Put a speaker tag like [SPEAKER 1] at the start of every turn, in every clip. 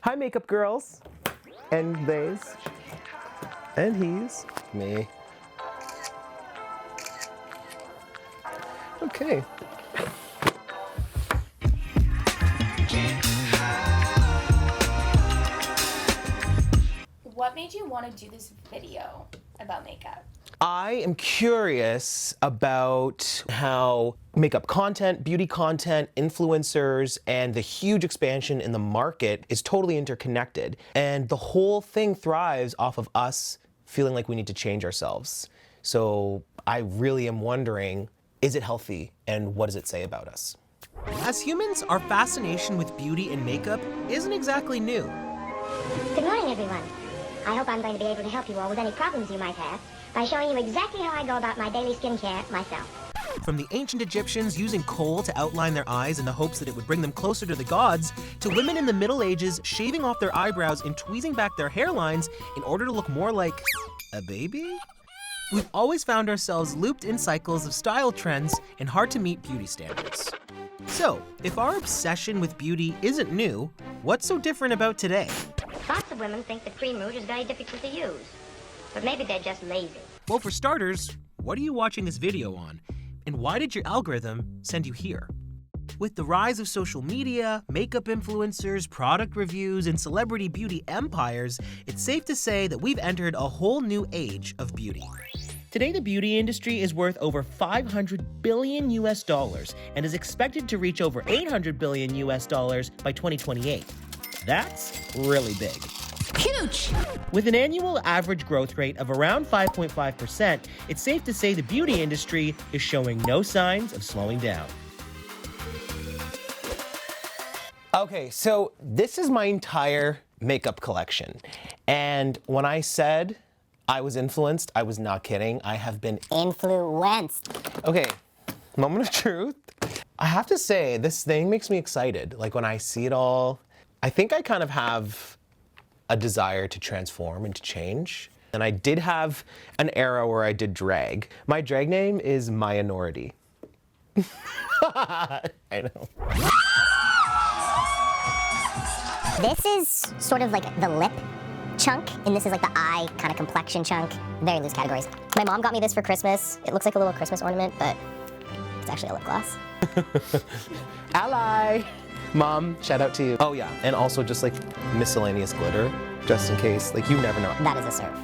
[SPEAKER 1] Hi, makeup girls. And theys. And he's. Me. Okay.
[SPEAKER 2] What made you want to do this video about makeup?
[SPEAKER 1] I am curious about how makeup content, beauty content, influencers, and the huge expansion in the market is totally interconnected. And the whole thing thrives off of us feeling like we need to change ourselves. So I really am wondering, is it healthy and what does it say about us?
[SPEAKER 3] As humans, our fascination with beauty and makeup isn't exactly new.
[SPEAKER 4] Good morning, everyone. I hope I'm going to be able to help you all with any problems you might have by showing you exactly how I go about my daily skincare myself.
[SPEAKER 3] From the ancient Egyptians using kohl to outline their eyes in the hopes that it would bring them closer to the gods, to women in the Middle Ages shaving off their eyebrows and tweezing back their hairlines in order to look more like a baby? We've always found ourselves looped in cycles of style trends and hard-to-meet beauty standards. So, if our obsession with beauty isn't new, what's so different about today?
[SPEAKER 4] Lots of women think that cream rouge is very difficult to use, but maybe they're just lazy.
[SPEAKER 3] Well, for starters, what are you watching this video on? And why did your algorithm send you here? With the rise of social media, makeup influencers, product reviews, and celebrity beauty empires, it's safe to say that we've entered a whole new age of beauty. Today, the beauty industry is worth over $500 billion and is expected to reach over $800 billion by 2028. That's really big.
[SPEAKER 2] Huge!
[SPEAKER 3] With an annual average growth rate of around 5.5%, it's safe to say the beauty industry is showing no signs of slowing down.
[SPEAKER 1] Okay, so this is my entire makeup collection. And when I said I was influenced, I was not kidding. I have been
[SPEAKER 4] Influenced.
[SPEAKER 1] Okay, moment of truth. I have to say, this thing makes me excited. Like when I see it all, I think I kind of have a desire to transform and to change. And I did have an era where I did drag. My drag name is Mayanority. I know.
[SPEAKER 4] This is sort of like the lip chunk, and this is like the eye kind of complexion chunk. Very loose categories. My mom got me this for Christmas. It looks like a little Christmas ornament, but it's actually a lip gloss.
[SPEAKER 1] Ally! Mom, shout out to you. Oh yeah, and also just like miscellaneous glitter, just in case. Like you never know.
[SPEAKER 4] That is a serve.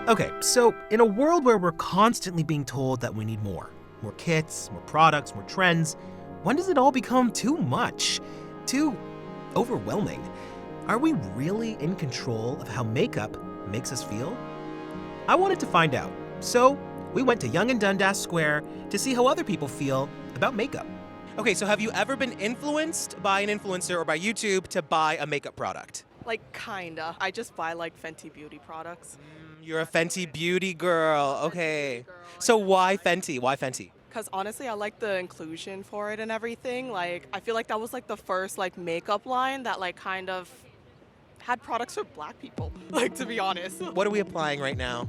[SPEAKER 3] Okay, so in a world where we're constantly being told that we need more kits, more products, more trends, when does it all become too much? Too overwhelming? Are we really in control of how makeup makes us feel? I wanted to find out, so we went to Yonge and Dundas Square to see how other people feel about makeup. Okay, so have you ever been influenced by an influencer or by YouTube to buy a makeup product?
[SPEAKER 5] Like, kinda. I just buy, like, Fenty Beauty products.
[SPEAKER 1] You're a Fenty Beauty girl, okay. So why Fenty? Why Fenty?
[SPEAKER 5] Because honestly, I like the inclusion for it and everything. Like, I feel like that was, like, the first, like, makeup line that, like, kind of had products for black people, like, to be honest.
[SPEAKER 1] What are we applying right now?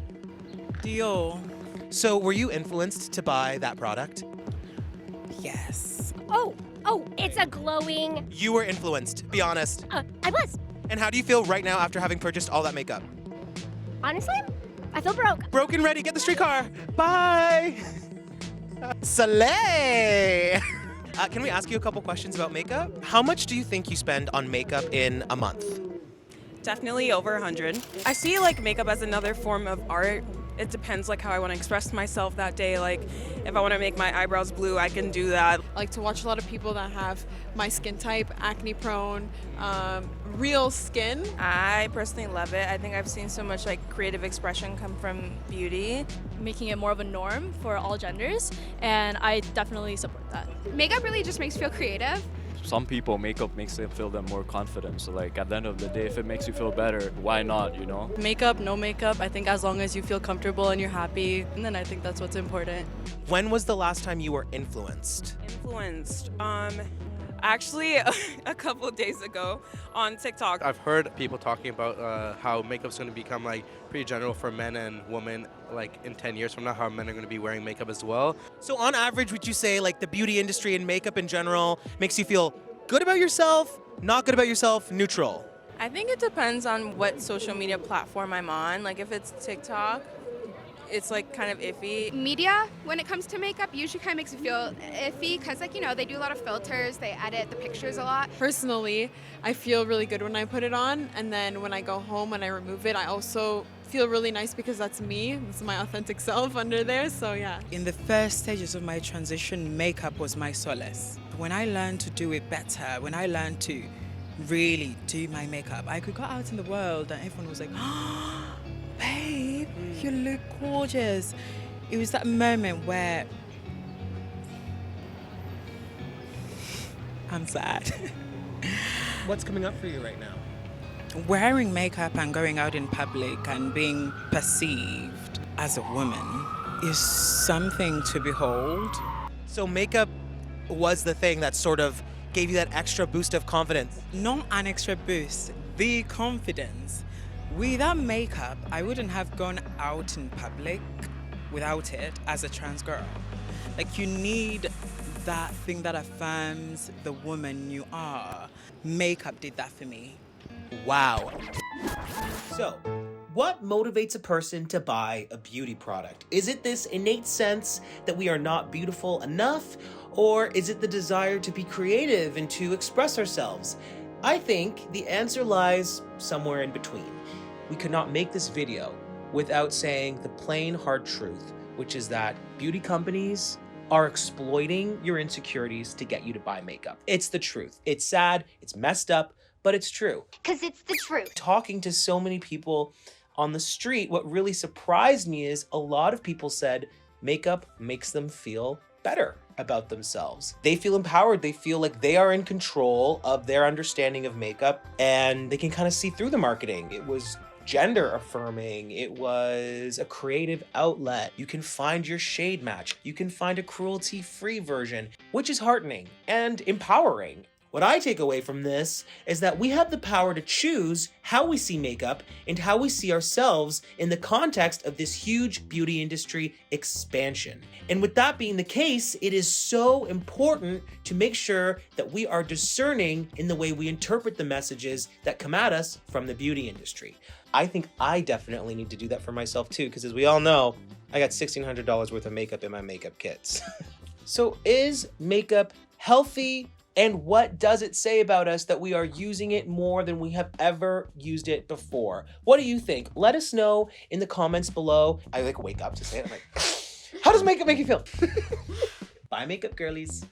[SPEAKER 5] Dio.
[SPEAKER 1] So were you influenced to buy that product?
[SPEAKER 5] Yes.
[SPEAKER 6] Oh, it's a glowing.
[SPEAKER 1] You were influenced, be honest.
[SPEAKER 6] I was.
[SPEAKER 1] And how do you feel right now after having purchased all that makeup?
[SPEAKER 6] Honestly, I feel broke.
[SPEAKER 1] Broken ready, get the streetcar. Bye. Soleil. Can we ask you a couple questions about makeup? How much do you think you spend on makeup in a month?
[SPEAKER 7] Definitely over 100. I see like makeup as another form of art. It depends like how I want to express myself that day. Like if I want to make my eyebrows blue, I can do that.
[SPEAKER 8] I like to watch a lot of people that have my skin type, acne prone, real skin.
[SPEAKER 7] I personally love it. I think I've seen so much like creative expression come from beauty.
[SPEAKER 9] Making it more of a norm for all genders, and I definitely support that.
[SPEAKER 10] Makeup really just makes you feel creative.
[SPEAKER 11] Some people, makeup makes them feel them more confident. So like at the end of the day, if it makes you feel better, why not, you know?
[SPEAKER 12] Makeup, no makeup, I think as long as you feel comfortable and you're happy, and then I think that's what's important.
[SPEAKER 1] When was the last time you were influenced?
[SPEAKER 7] Influenced. Actually, a couple of days ago on TikTok.
[SPEAKER 13] I've heard people talking about how makeup's going to become like pretty general for men and women, like in 10 years from now, how men are going to be wearing makeup as well.
[SPEAKER 3] So on average, would you say like the beauty industry and makeup in general makes you feel good about yourself, not good about yourself, neutral?
[SPEAKER 12] I think it depends on what social media platform I'm on. Like if it's TikTok, it's like kind of iffy.
[SPEAKER 10] Media, when it comes to makeup, usually kind of makes you feel iffy because, like, you know, they do a lot of filters, they edit the pictures a lot.
[SPEAKER 8] Personally, I feel really good when I put it on, and then when I go home and I remove it, I also feel really nice because that's me. This is my authentic self under there, so yeah.
[SPEAKER 14] In the first stages of my transition, makeup was my solace. When I learned to do it better, when I learned to really do my makeup, I could go out in the world and everyone was like, oh, babe, you look gorgeous. It was that moment where I'm sad.
[SPEAKER 3] What's coming up for you right now?
[SPEAKER 14] Wearing makeup and going out in public and being perceived as a woman is something to behold.
[SPEAKER 3] So makeup was the thing that sort of gave you that extra boost of confidence?
[SPEAKER 14] Not an extra boost, the confidence. Without makeup, I wouldn't have gone out in public without it as a trans girl. Like, you need that thing that affirms the woman you are. Makeup did that for me.
[SPEAKER 3] Wow. So, what motivates a person to buy a beauty product? Is it this innate sense that we are not beautiful enough? Or is it the desire to be creative and to express ourselves? I think the answer lies somewhere in between. We could not make this video without saying the plain hard truth, which is that beauty companies are exploiting your insecurities to get you to buy makeup. It's the truth. It's sad, it's messed up, but it's true.
[SPEAKER 2] 'Cause it's the truth.
[SPEAKER 3] Talking to so many people on the street, what really surprised me is a lot of people said makeup makes them feel better about themselves. They feel empowered. They feel like they are in control of their understanding of makeup and they can kind of see through the marketing. It was gender affirming. It was a creative outlet. You can find your shade match. You can find a cruelty-free version, which is heartening and empowering. What I take away from this is that we have the power to choose how we see makeup and how we see ourselves in the context of this huge beauty industry expansion. And with that being the case, it is so important to make sure that we are discerning in the way we interpret the messages that come at us from the beauty industry. I think I definitely need to do that for myself too, because as we all know, I got $1,600 worth of makeup in my makeup kits. So is makeup healthy? And what does it say about us that we are using it more than we have ever used it before? What do you think? Let us know in the comments below. I like wake up to say it. I'm like, how does makeup make you feel? Bye, makeup girlies.